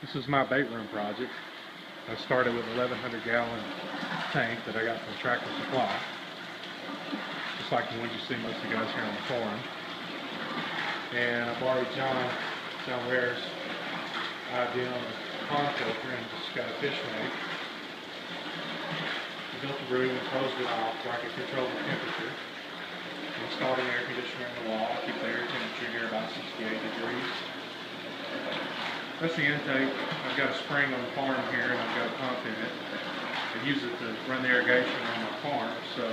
This is my bait room project. I started with an 1,100 gallon tank that I got from Tractor Supply. Just like the ones you see most of you guys here on the farm. And I borrowed John Ware's idea on a pond filter and just got a fish tank. I built the room and closed it off where I could control the temperature. Installed an air conditioner in the wall. I keep the air temperature here about 68 degrees. That's the intake. I've got a spring on the farm here and I've got a pump in it. I use it to run the irrigation on my farm. So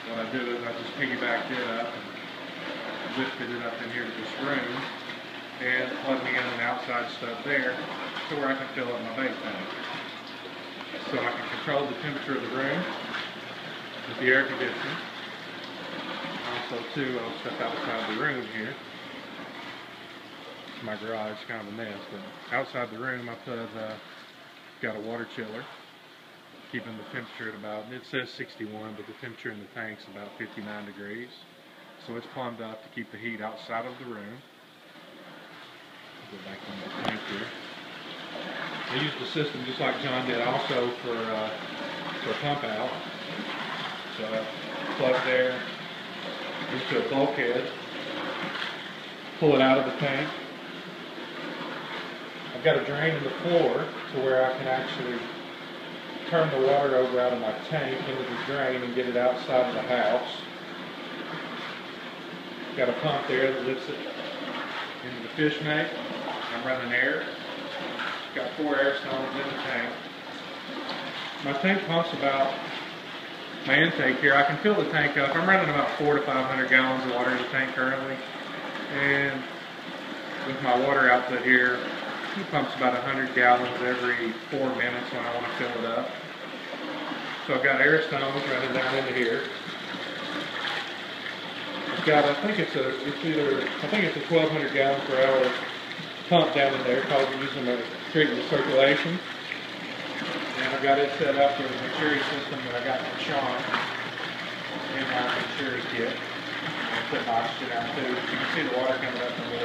what I do is I just piggybacked it up and lifted it up in here to this room and plugged me in an outside stub there to where I can fill up my bait tank. So I can control the temperature of the room with the air conditioning. Also too, I'll step outside the room here. My garage is kind of a mess, but outside the room I put got a water chiller, keeping the temperature at about, it says 61, but the temperature in the tank's about 59 degrees. So it's plumbed up to keep the heat outside of the room. Go back on the tank here. I used the system just like John did also for pump out. So I plug there into a bulkhead, pull it out of the tank. I've got a drain in the floor to where I can actually turn the water over out of my tank into the drain and get it outside of the house. Got a pump there that lifts it into the fish tank. I'm running air. Got 4 air stones in the tank. My tank pumps about, my intake here, I can fill the tank up. I'm running about 400 to 500 gallons of water in the tank currently. And with my water output here, it pumps about 100 gallons every 4 minutes when I want to fill it up. So I've got air stones running down into here. I've got, I think it's a 1,200 gallons per hour pump down in there, because we're using a treatment of circulation. And I've got it set up with a Venturi system that I got from Sean in my Venturi kit. I put oxygen out too. You can see the water coming up from the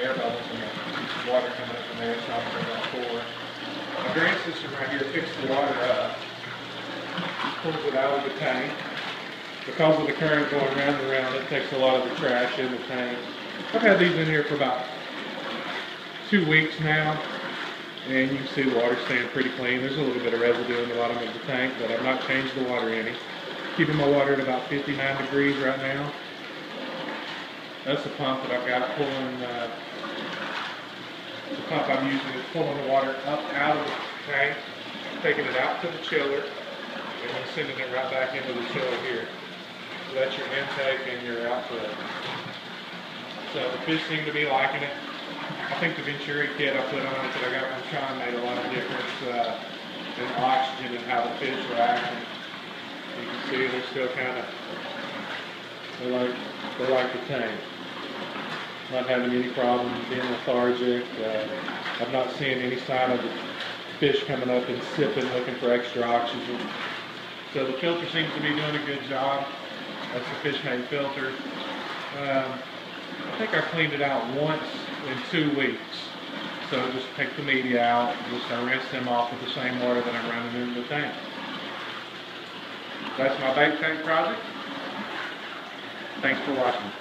air bubbles and the water coming up from the air stones from that core. The drain system right here picks the water up, pulls it out of the tank. Because of the current going round and round, it takes a lot of the trash in the tank. I've had these in here for about 2 weeks now, and you can see the water staying pretty clean. There's a little bit of residue in the bottom of the tank, but I've not changed the water any. Keeping my water at about 59 degrees right now. That's the pump that I've got pulling, the pump I'm using is pulling the water up out of the tank, taking it out to the chiller, and then sending it right back into the chiller here. So that's your intake and your output. So the fish seem to be liking it. I think the Venturi kit I put on it that I got from Sean made a lot of difference in oxygen and how the fish are acting. You can see they're still kind of, they like the tank. Not having any problems being lethargic. I'm not seeing any sign of the fish coming up and sipping, looking for extra oxygen. So the filter seems to be doing a good job. That's the fish tank filter. I think I cleaned it out once in 2 weeks. So just take the media out, just rinse them off with the same water that I'm running into the tank. That's my bait tank project. Thanks for watching.